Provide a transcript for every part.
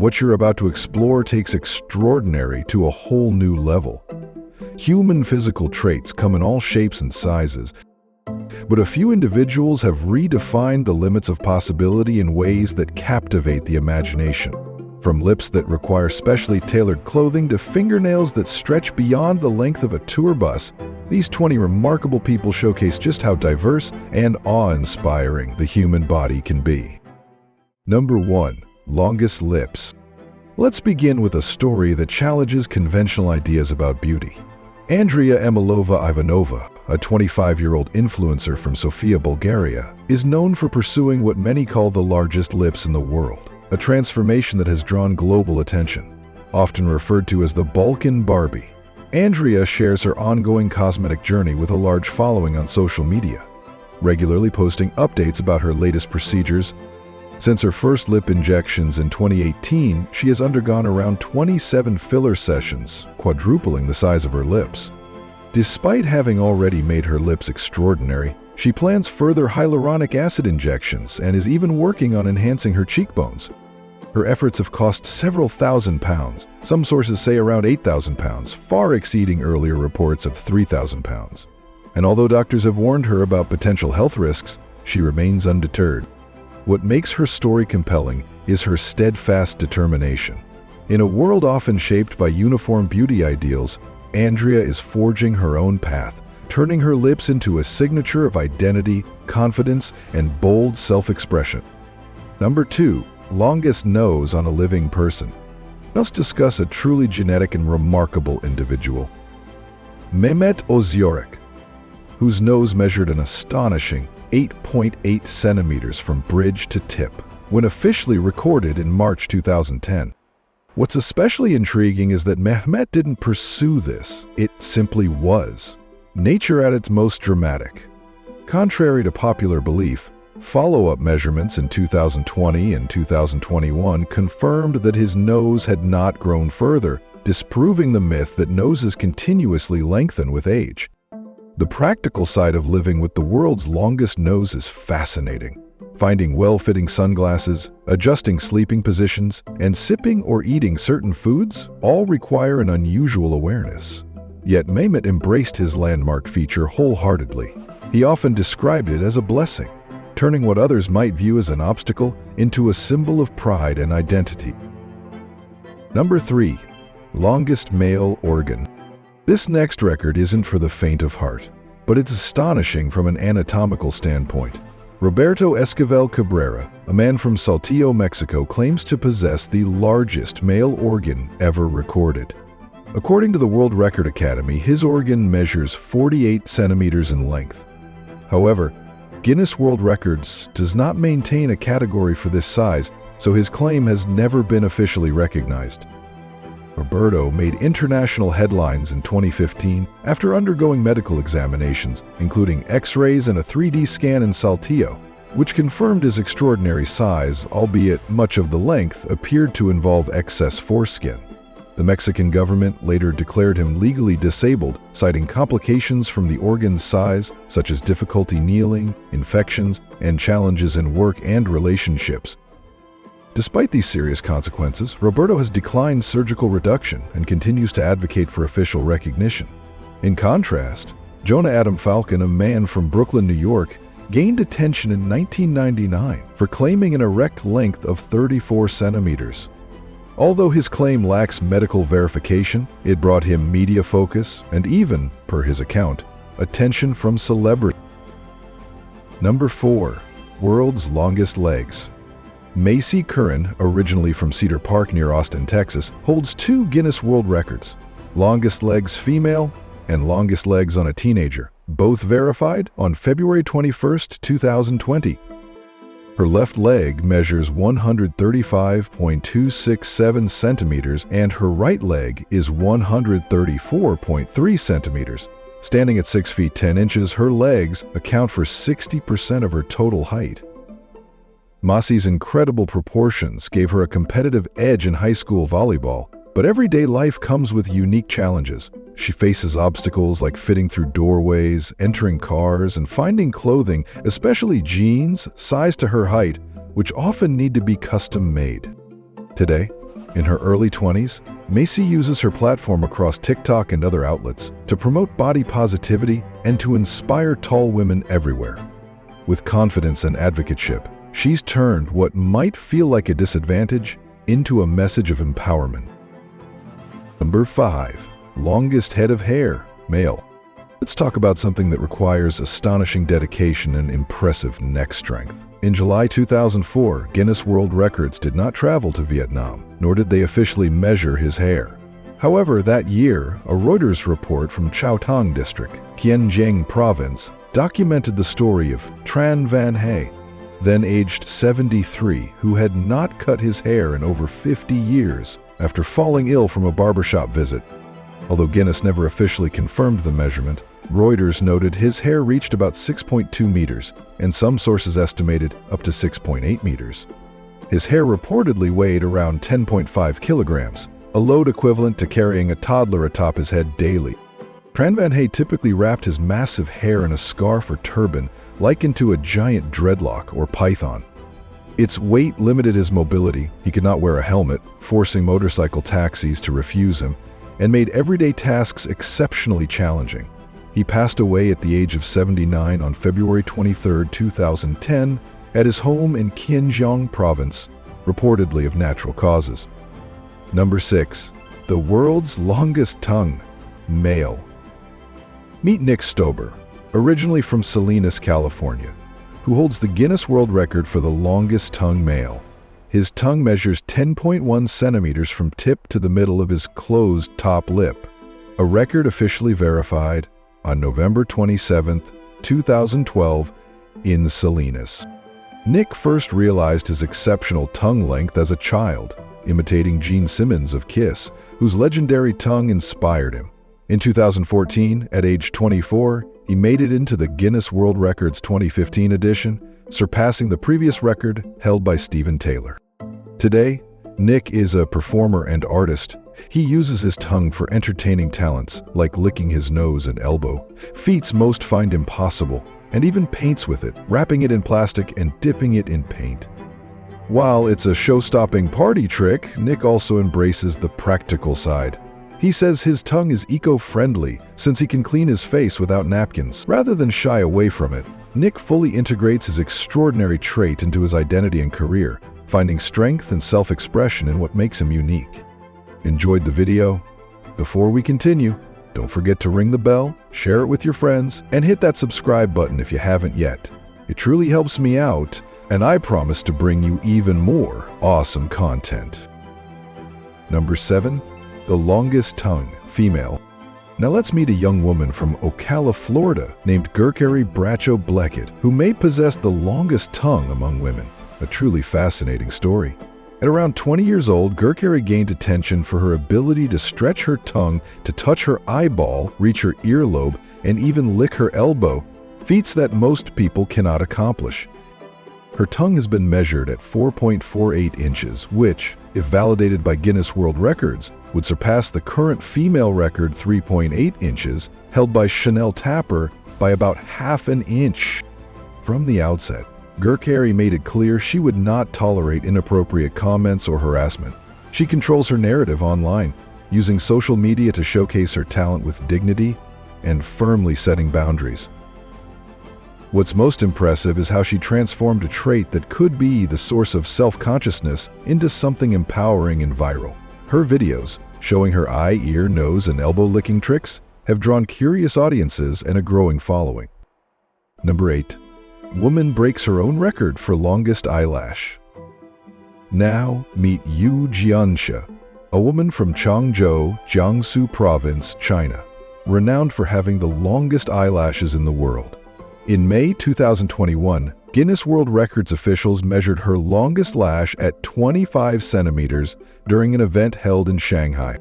What you're about to explore takes extraordinary to a whole new level. Human physical traits come in all shapes and sizes, but a few individuals have redefined the limits of possibility in ways that captivate the imagination. From lips that require specially tailored clothing to fingernails that stretch beyond the length of a tour bus, these 20 remarkable people showcase just how diverse and awe-inspiring the human body can be. Number 1. Longest lips. Let's begin with a story that challenges conventional ideas about beauty. Andrea Emilova Ivanova, a 25-year-old influencer from Sofia, Bulgaria, is known for pursuing what many call the largest lips in the world, a transformation that has drawn global attention. Often referred to as the Balkan Barbie, Andrea shares her ongoing cosmetic journey with a large following on social media, regularly posting updates about her latest procedures. Since her first lip injections in 2018, she has undergone around 27 filler sessions, quadrupling the size of her lips. Despite having already made her lips extraordinary, she plans further hyaluronic acid injections and is even working on enhancing her cheekbones. Her efforts have cost several £1,000s, some sources say around £8,000, far exceeding earlier reports of £3,000. And although doctors have warned her about potential health risks, she remains undeterred. What makes her story compelling is her steadfast determination. In a world often shaped by uniform beauty ideals, Andrea is forging her own path, turning her lips into a signature of identity, confidence, and bold self-expression. Number 2. Longest nose on a living person. Let's discuss a truly genetic and remarkable individual. Mehmet Özyorek, whose nose measured an astonishing 8.8 centimeters from bridge to tip, when officially recorded in March 2010. What's especially intriguing is that Mehmet didn't pursue this, it simply was. Nature at its most dramatic. Contrary to popular belief, follow-up measurements in 2020 and 2021 confirmed that his nose had not grown further, disproving the myth that noses continuously lengthen with age. The practical side of living with the world's longest nose is fascinating. Finding well-fitting sunglasses, adjusting sleeping positions, and sipping or eating certain foods all require an unusual awareness. Yet Mehmet embraced his landmark feature wholeheartedly. He often described it as a blessing, turning what others might view as an obstacle into a symbol of pride and identity. Number 3. Longest male organ. This next record isn't for the faint of heart, but it's astonishing from an anatomical standpoint. Roberto Esquivel Cabrera, a man from Saltillo, Mexico, claims to possess the largest male organ ever recorded. According to the World Record Academy, his organ measures 48 centimeters in length. However, Guinness World Records does not maintain a category for this size, so his claim has never been officially recognized. Roberto made international headlines in 2015 after undergoing medical examinations, including X-rays and a 3D scan in Saltillo, which confirmed his extraordinary size, albeit much of the length appeared to involve excess foreskin. The Mexican government later declared him legally disabled, citing complications from the organ's size, such as difficulty kneeling, infections, and challenges in work and relationships. Despite these serious consequences, Roberto has declined surgical reduction and continues to advocate for official recognition. In contrast, Jonah Adam Falcon, a man from Brooklyn, New York, gained attention in 1999 for claiming an erect length of 34 centimeters. Although his claim lacks medical verification, it brought him media focus and even, per his account, attention from celebrities. Number 4. World's longest legs. Macy Curran, originally from Cedar Park near Austin, Texas, holds 2 Guinness World Records, longest legs female and longest legs on a teenager, both verified on February 21, 2020. Her left leg measures 135.267 centimeters and her right leg is 134.3 centimeters. Standing at 6 feet 10 inches, her legs account for 60% of her total height. Macy's incredible proportions gave her a competitive edge in high school volleyball, but everyday life comes with unique challenges. She faces obstacles like fitting through doorways, entering cars, and finding clothing, especially jeans, sized to her height, which often need to be custom made. Today, In her early 20s, Macy uses her platform across TikTok and other outlets to promote body positivity and to inspire tall women everywhere. With confidence and advocateship, she's turned what might feel like a disadvantage into a message of empowerment. Number 5. Longest head of hair, male. Let's talk about something that requires astonishing dedication and impressive neck strength. In July 2004, Guinness World Records did not travel to Vietnam, nor did they officially measure his hair. However, that year, a Reuters report from Châu Thang District, Kiên Giang Province, documented the story of Tran Van Hay, then aged 73, who had not cut his hair in over 50 years after falling ill from a barbershop visit. Although Guinness never officially confirmed the measurement, Reuters noted his hair reached about 6.2 meters, and some sources estimated up to 6.8 meters. His hair reportedly weighed around 10.5 kilograms, a load equivalent to carrying a toddler atop his head daily. Tran Van Hay typically wrapped his massive hair in a scarf or turban, likened to a giant dreadlock or python. Its weight limited his mobility. He could not wear a helmet, forcing motorcycle taxis to refuse him, and made everyday tasks exceptionally challenging. He passed away at the age of 79 on February 23, 2010, at his home in Kiên Giang Province, reportedly of natural causes. Number 6. The world's longest tongue, male. Meet Nick Stober, originally from Salinas, California, who holds the Guinness World Record for the longest tongue male. His tongue measures 10.1 centimeters from tip to the middle of his closed top lip, a record officially verified on November 27, 2012, in Salinas. Nick first realized his exceptional tongue length as a child, imitating Gene Simmons of Kiss, whose legendary tongue inspired him. In 2014, at age 24, he made it into the Guinness World Records 2015 edition, surpassing the previous record held by Stephen Taylor. Today, Nick is a performer and artist. He uses his tongue for entertaining talents like licking his nose and elbow, feats most find impossible, and even paints with it, wrapping it in plastic and dipping it in paint. While it's a show-stopping party trick, Nick also embraces the practical side. He says his tongue is eco-friendly since he can clean his face without napkins. Rather than shy away from it, Nick fully integrates his extraordinary trait into his identity and career, finding strength and self-expression in what makes him unique. Enjoyed the video? Before we continue, don't forget to ring the bell, share it with your friends, and hit that subscribe button if you haven't yet. It truly helps me out, and I promise to bring you even more awesome content. Number 7. The longest tongue, female. Now let's meet a young woman from Ocala, Florida, named Gerkari Bracho Bleckett, who may possess the longest tongue among women. A truly fascinating story. At around 20 years old, Gerkari gained attention for her ability to stretch her tongue to touch her eyeball, reach her earlobe, and even lick her elbow, feats that most people cannot accomplish. Her tongue has been measured at 4.48 inches, which, if validated by Guinness World Records, would surpass the current female record 3.8 inches, held by Chanel Tapper, by about half an inch. From the outset, Gerkari made it clear she would not tolerate inappropriate comments or harassment. She controls her narrative online, using social media to showcase her talent with dignity and firmly setting boundaries. What's most impressive is how she transformed a trait that could be the source of self-consciousness into something empowering and viral. Her videos, showing her eye, ear, nose, and elbow licking tricks, have drawn curious audiences and a growing following. Number 8. Woman breaks her own record for longest eyelash. Now meet Yu Jianxia, a woman from Changzhou, Jiangsu Province, China, renowned for having the longest eyelashes in the world. In May 2021, Guinness World Records officials measured her longest lash at 25 centimeters during an event held in Shanghai.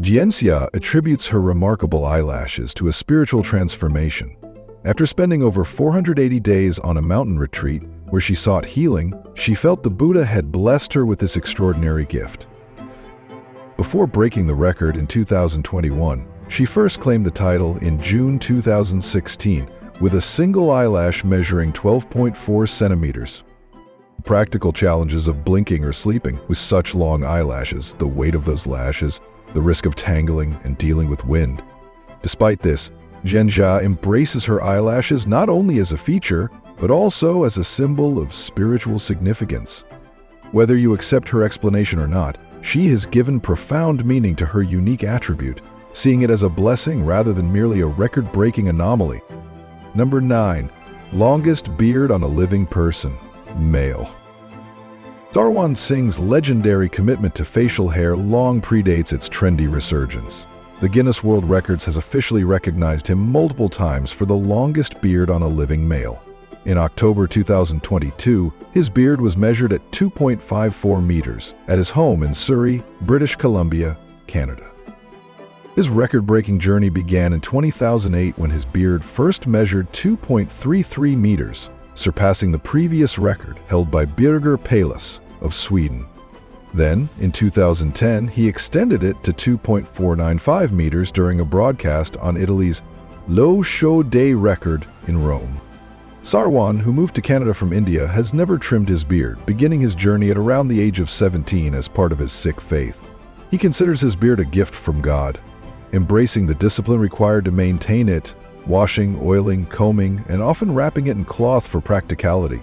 Jianxia attributes her remarkable eyelashes to a spiritual transformation. After spending over 480 days on a mountain retreat where she sought healing, she felt the Buddha had blessed her with this extraordinary gift. Before breaking the record in 2021, she first claimed the title in June 2016 with a single eyelash measuring 12.4 centimeters. Practical challenges of blinking or sleeping with such long eyelashes, the weight of those lashes, the risk of tangling and dealing with wind. Despite this, Zhenjia embraces her eyelashes not only as a feature, but also as a symbol of spiritual significance. Whether you accept her explanation or not, she has given profound meaning to her unique attribute, seeing it as a blessing rather than merely a record-breaking anomaly. Number 9. Longest beard on a living person. Male. Sarwan Singh's legendary commitment to facial hair long predates its trendy resurgence. The Guinness World Records has officially recognized him multiple times for the longest beard on a living male. In October 2022, his beard was measured at 2.54 meters at his home in Surrey, British Columbia, Canada. His record-breaking journey began in 2008 when his beard first measured 2.33 meters, surpassing the previous record held by Birger Palas of Sweden. Then, in 2010, he extended it to 2.495 meters during a broadcast on Italy's Low Show Day record in Rome. Sarwan, who moved to Canada from India, has never trimmed his beard, beginning his journey at around the age of 17 as part of his Sikh faith. He considers his beard a gift from God, embracing the discipline required to maintain it, washing, oiling, combing, and often wrapping it in cloth for practicality.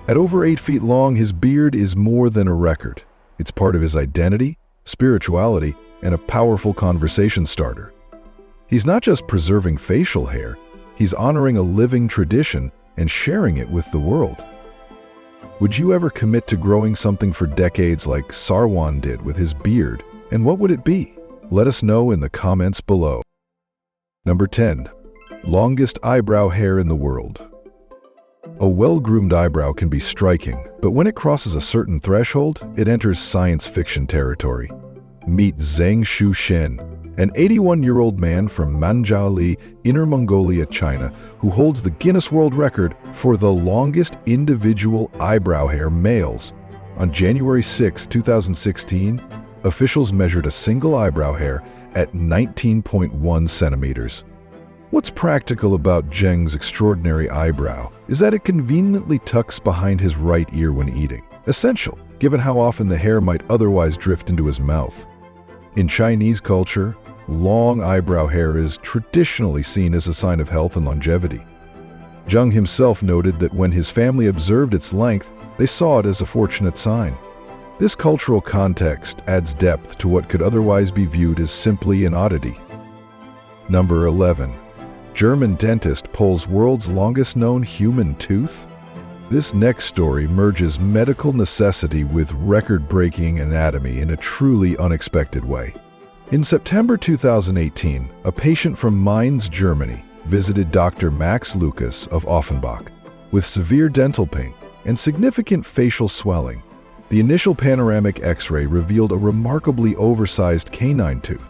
At over 8 feet long, his beard is more than a record. It's part of his identity, spirituality, and a powerful conversation starter. He's not just preserving facial hair, he's honoring a living tradition and sharing it with the world. Would you ever commit to growing something for decades like Sarwan did with his beard, and what would it be? Let us know in the comments below. Number 10. Longest eyebrow hair in the world. A well-groomed eyebrow can be striking, but when it crosses a certain threshold, it enters science fiction territory. Meet Zhang Shushen, an 81-year-old man from Manjiali, Inner Mongolia, China, who holds the Guinness World Record for the longest individual eyebrow hair males. On January 6, 2016, officials measured a single eyebrow hair at 19.1 centimeters. What's practical about Zheng's extraordinary eyebrow is that it conveniently tucks behind his right ear when eating, essential given how often the hair might otherwise drift into his mouth. In Chinese culture, long eyebrow hair is traditionally seen as a sign of health and longevity. Zheng himself noted that when his family observed its length, they saw it as a fortunate sign. This cultural context adds depth to what could otherwise be viewed as simply an oddity. Number 11. German dentist pulls world's longest known human tooth? This next story merges medical necessity with record-breaking anatomy in a truly unexpected way. In September 2018, a patient from Mainz, Germany, visited Dr. Max Lucas of Offenbach with severe dental pain and significant facial swelling. The initial panoramic X-ray revealed a remarkably oversized canine tooth.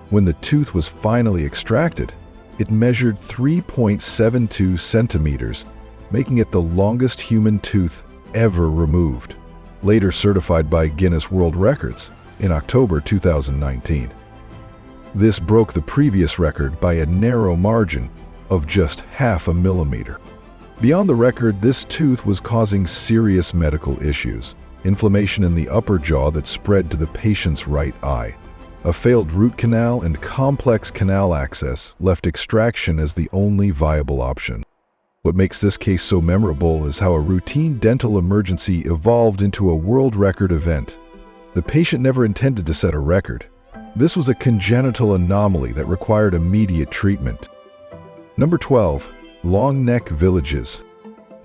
When the tooth was finally extracted, it measured 3.72 centimeters, making it the longest human tooth ever removed, later certified by Guinness World Records in October 2019. This broke the previous record by a narrow margin of just half a millimeter. Beyond the record, this tooth was causing serious medical issues, inflammation in the upper jaw that spread to the patient's right eye. A failed root canal and complex canal access left extraction as the only viable option. What makes this case so memorable is how a routine dental emergency evolved into a world record event. The patient never intended to set a record. This was a congenital anomaly that required immediate treatment. Number 12. Long neck villages.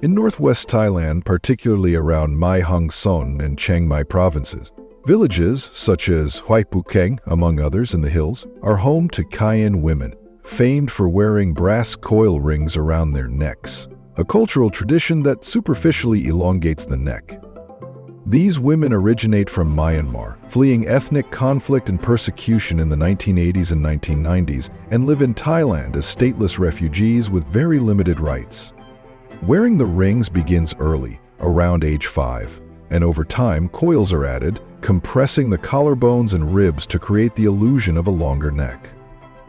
In northwest Thailand, particularly around Mae Hong Son and Chiang Mai provinces, villages, such as Hoi Pu Keng, among others in the hills, are home to Kayan women, famed for wearing brass coil rings around their necks, a cultural tradition that superficially elongates the neck. These women originate from Myanmar, fleeing ethnic conflict and persecution in the 1980s and 1990s, and live in Thailand as stateless refugees with very limited rights. Wearing the rings begins early, around age 5, and over time coils are added, compressing the collarbones and ribs to create the illusion of a longer neck.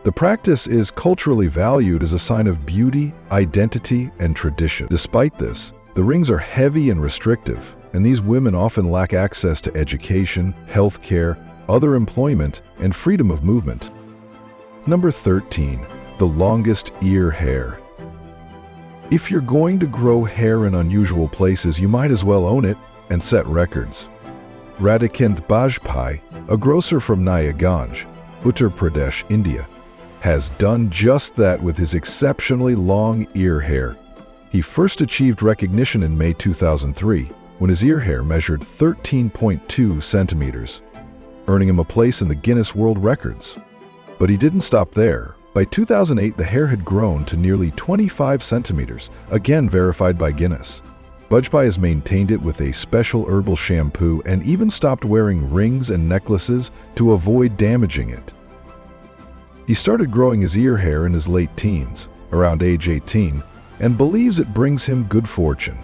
The practice is culturally valued as a sign of beauty, identity, and tradition. Despite this, the rings are heavy and restrictive, and these women often lack access to education, health care, other employment, and freedom of movement. Number 13. The longest ear hair. If you're going to grow hair in unusual places, you might as well own it and set records. Radhikant Bajpai, a grocer from Nayaganj, Uttar Pradesh, India, has done just that with his exceptionally long ear hair. He first achieved recognition in May 2003 when his ear hair measured 13.2 centimeters, earning him a place in the Guinness World Records. But he didn't stop there. By 2008, the hair had grown to nearly 25 centimeters, again verified by Guinness. Bajpai has maintained it with a special herbal shampoo and even stopped wearing rings and necklaces to avoid damaging it. He started growing his ear hair in his late teens, around age 18, and believes it brings him good fortune.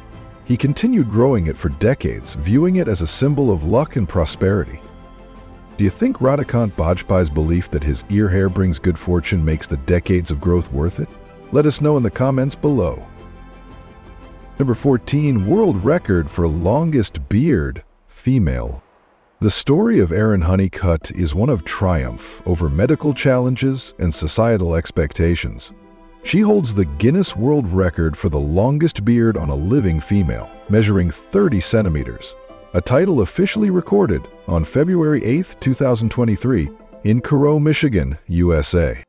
He continued growing it for decades, viewing it as a symbol of luck and prosperity. Do you think Radhikant Bajpai's belief that his ear hair brings good fortune makes the decades of growth worth it? Let us know in the comments below. Number 14. World record for longest beard, female. The story of Erin Honeycutt is one of triumph over medical challenges and societal expectations. She holds the Guinness World Record for the longest beard on a living female, measuring 30 centimeters. A title officially recorded on February 8, 2023, in Cairo, Michigan, USA.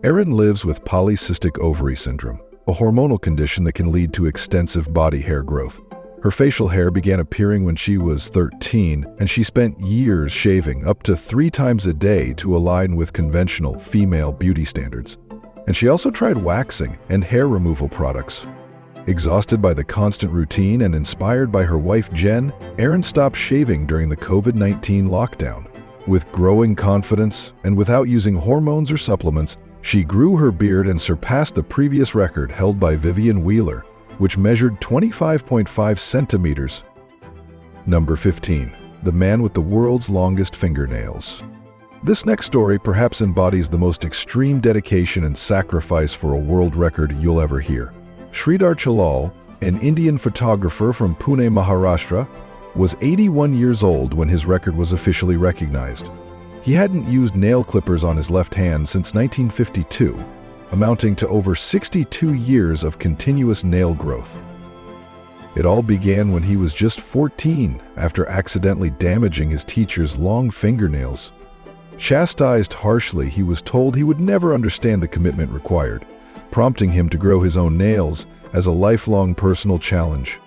Erin lives with polycystic ovary syndrome, a hormonal condition that can lead to extensive body hair growth. Her facial hair began appearing when she was 13, and she spent years shaving up to 3 times a day to align with conventional female beauty standards. And she also tried waxing and hair removal products. Exhausted by the constant routine and inspired by her wife Jen, Erin stopped shaving during the COVID-19 lockdown. With growing confidence and without using hormones or supplements, she grew her beard and surpassed the previous record held by Vivian Wheeler, which measured 25.5 centimeters. Number 15. The man with the world's longest fingernails. This next story perhaps embodies the most extreme dedication and sacrifice for a world record you'll ever hear. Sridhar Chalal, an Indian photographer from Pune, Maharashtra, was 81 years old when his record was officially recognized. He hadn't used nail clippers on his left hand since 1952, amounting to over 62 years of continuous nail growth. It all began when he was just 14 after accidentally damaging his teacher's long fingernails. Chastised harshly, he was told he would never understand the commitment required, prompting him to grow his own nails as a lifelong personal challenge.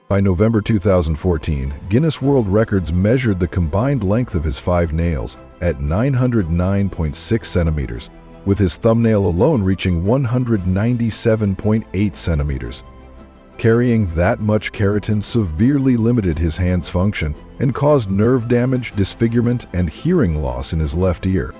By November 2014, Guinness World Records measured the combined length of his 5 nails at 909.6 centimeters, with his thumbnail alone reaching 197.8 centimeters. Carrying that much keratin severely limited his hand's function and caused nerve damage, disfigurement, and hearing loss in his left ear.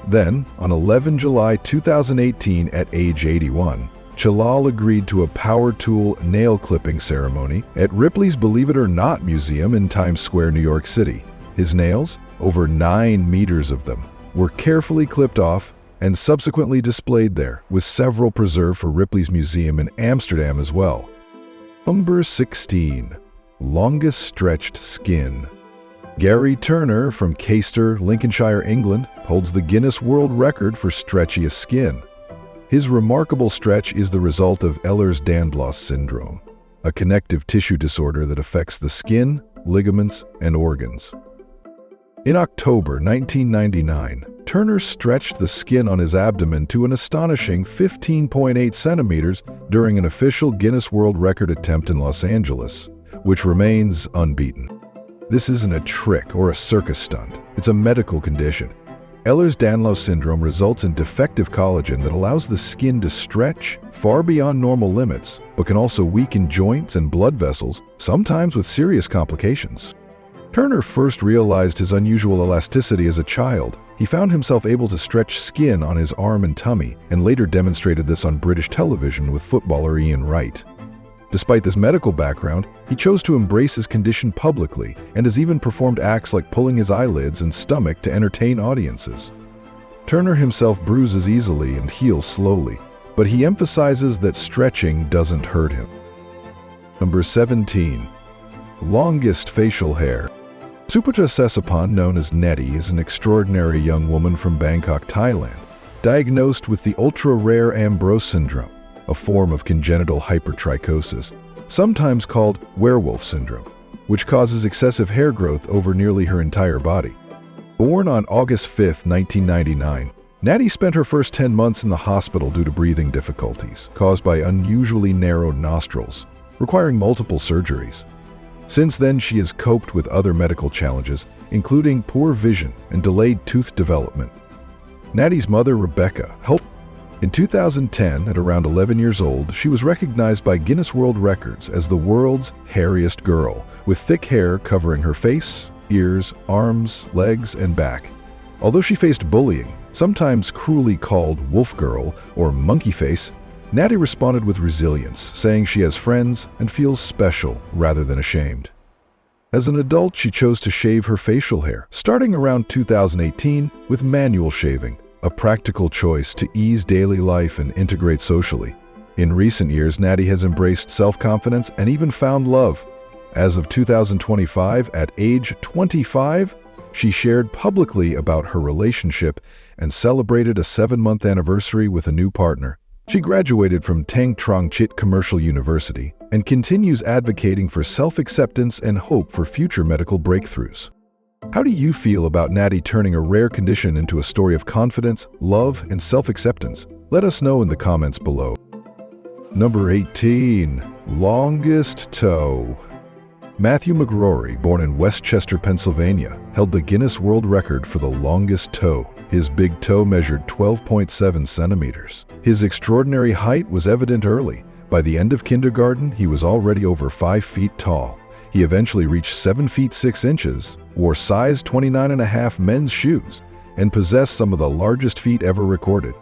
Then, on 11 July 2018 at age 81, Chalal agreed to a power tool nail clipping ceremony at Ripley's Believe It or Not Museum in Times Square, New York City. His nails, over 9 meters of them, were carefully clipped off and subsequently displayed there, with several preserved for Ripley's Museum in Amsterdam as well. Number 16. Longest stretched skin. Gary Turner from Caister, Lincolnshire, England, holds the Guinness World Record for stretchiest skin. His remarkable stretch is the result of Ehlers-Danlos syndrome, a connective tissue disorder that affects the skin, ligaments, and organs. In October 1999, Turner stretched the skin on his abdomen to an astonishing 15.8 centimeters during an official Guinness World Record attempt in Los Angeles, which remains unbeaten. This isn't a trick or a circus stunt. It's a medical condition. Ehlers-Danlos syndrome results in defective collagen that allows the skin to stretch far beyond normal limits, but can also weaken joints and blood vessels, sometimes with serious complications. Turner first realized his unusual elasticity as a child. He found himself able to stretch skin on his arm and tummy, and later demonstrated this on British television with footballer Ian Wright. Despite this medical background, he chose to embrace his condition publicly and has even performed acts like pulling his eyelids and stomach to entertain audiences. Turner himself bruises easily and heals slowly, but he emphasizes that stretching doesn't hurt him. Number 17. Longest facial hair. Suputra Sesapon, known as Nettie, is an extraordinary young woman from Bangkok, Thailand, diagnosed with the ultra-rare Eyebrow syndrome, a form of congenital hypertrichosis, sometimes called werewolf syndrome, which causes excessive hair growth over nearly her entire body. Born on August 5, 1999, Natty spent her first 10 months in the hospital due to breathing difficulties caused by unusually narrow nostrils, requiring multiple surgeries. Since then, she has coped with other medical challenges, including poor vision and delayed tooth development. Natty's mother, Rebecca, helped. In 2010, at around 11 years old, she was recognized by Guinness World Records as the world's hairiest girl, with thick hair covering her face, ears, arms, legs, and back. Although she faced bullying, sometimes cruelly called wolf girl or monkey face, Natty responded with resilience, saying she has friends and feels special rather than ashamed. As an adult, she chose to shave her facial hair, starting around 2018 with manual shaving, a practical choice to ease daily life and integrate socially. In recent years, Natty has embraced self-confidence and even found love. As of 2025, at age 25, she shared publicly about her relationship and celebrated a 7-month anniversary with a new partner. She graduated from Tang Trong Chit Commercial University and continues advocating for self-acceptance and hope for future medical breakthroughs. How do you feel about Natty turning a rare condition into a story of confidence, love, and self-acceptance? Let us know in the comments below. Number 18. Longest toe. Matthew McGrory, born in Westchester, Pennsylvania, held the Guinness World Record for the longest toe. His big toe measured 12.7 centimeters. His extraordinary height was evident early. By the end of kindergarten, he was already over 5 feet tall. He eventually reached 7 feet 6 inches, wore size 29.5 men's shoes, and possessed some of the largest feet ever recorded.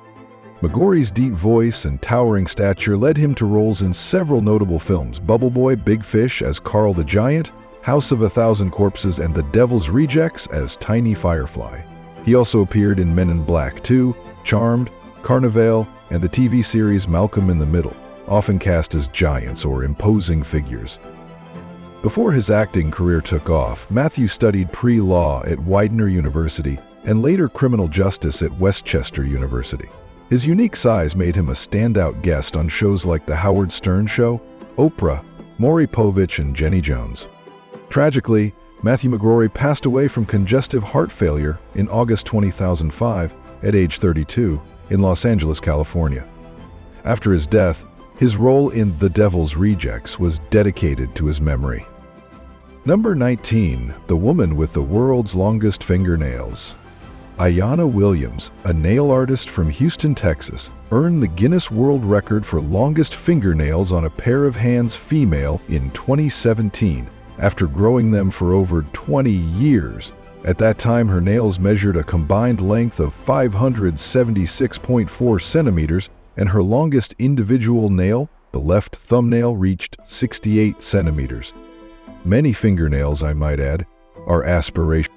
McGrory's deep voice and towering stature led him to roles in several notable films: Bubble Boy, Big Fish as Carl the Giant, House of a Thousand Corpses, and The Devil's Rejects as Tiny Firefly. He also appeared in Men in Black 2, Charmed, Carnival, and the TV series Malcolm in the Middle, often cast as giants or imposing figures. Before his acting career took off, Matthew studied pre-law at Widener University and later criminal justice at Westchester University. His unique size made him a standout guest on shows like The Howard Stern Show, Oprah, Maury Povich, and Jenny Jones. Tragically, Matthew McGrory passed away from congestive heart failure in August 2005 at age 32 in Los Angeles, California. After his death, his role in The Devil's Rejects was dedicated to his memory. Number 19. The woman with the world's longest fingernails. Ayanna Williams, a nail artist from Houston, Texas, earned the Guinness World Record for longest fingernails on a pair of hands female in 2017, after growing them for over 20 years. At that time, her nails measured a combined length of 576.4 centimeters, and her longest individual nail, the left thumbnail, reached 68 centimeters. Many fingernails, I might add, are aspirational.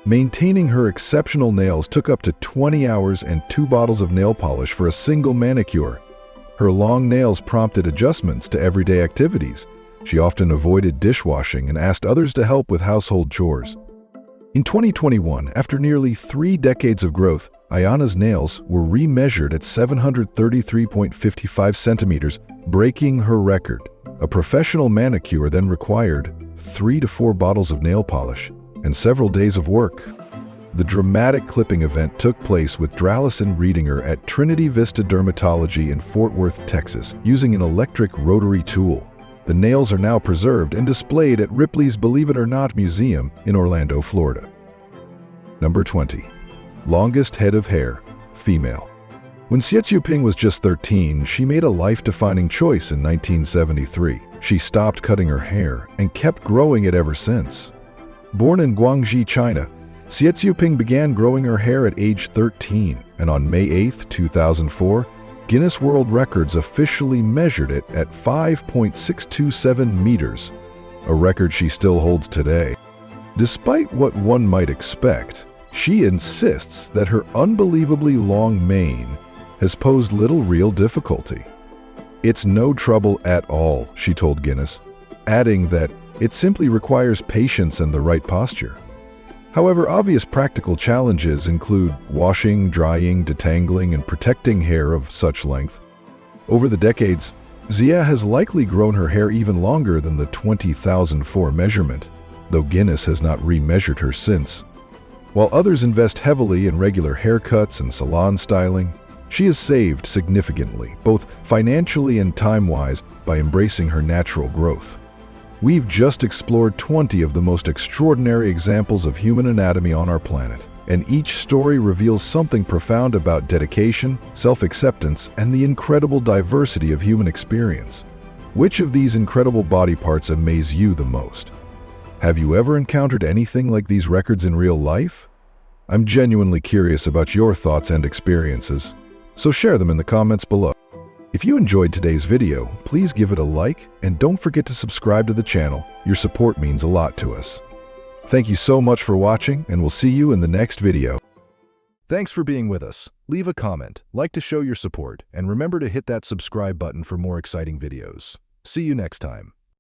Maintaining her exceptional nails took up to 20 hours and 2 bottles of nail polish for a single manicure. Her long nails prompted adjustments to everyday activities. She often avoided dishwashing and asked others to help with household chores. In 2021, after nearly 3 decades of growth, Ayanna's nails were remeasured at 733.55 centimeters, breaking her record. A professional manicure then required 3 to 4 bottles of nail polish and several days of work. The dramatic clipping event took place with Drallison Reedinger at Trinity Vista Dermatology in Fort Worth, Texas, using an electric rotary tool. The nails are now preserved and displayed at Ripley's Believe It or Not Museum in Orlando, Florida. Number 20. Longest head of hair, female. When Xie Xiuping was just 13, she made a life-defining choice in 1973. She stopped cutting her hair and kept growing it ever since. Born in Guangxi, China, Xie Xiuping began growing her hair at age 13, and on May 8, 2004, Guinness World Records officially measured it at 5.627 meters, a record she still holds today. Despite what one might expect, she insists that her unbelievably long mane has posed little real difficulty. "It's no trouble at all," she told Guinness, adding that It simply requires patience and the right posture. However, obvious practical challenges include washing, drying, detangling, and protecting hair of such length. Over the decades, Zia has likely grown her hair even longer than the 20,004 measurement, though Guinness has not remeasured her since. While others invest heavily in regular haircuts and salon styling, she has saved significantly, both financially and time-wise, by embracing her natural growth. We've just explored 20 of the most extraordinary examples of human anatomy on our planet, and each story reveals something profound about dedication, self-acceptance, and the incredible diversity of human experience. Which of these incredible body parts amaze you the most? Have you ever encountered anything like these records in real life? I'm genuinely curious about your thoughts and experiences, so share them in the comments below. If you enjoyed today's video, please give it a like and don't forget to subscribe to the channel. Your support means a lot to us. Thank you so much for watching, and we'll see you in the next video. Thanks for being with us. Leave a comment, like to show your support, and remember to hit that subscribe button for more exciting videos. See you next time.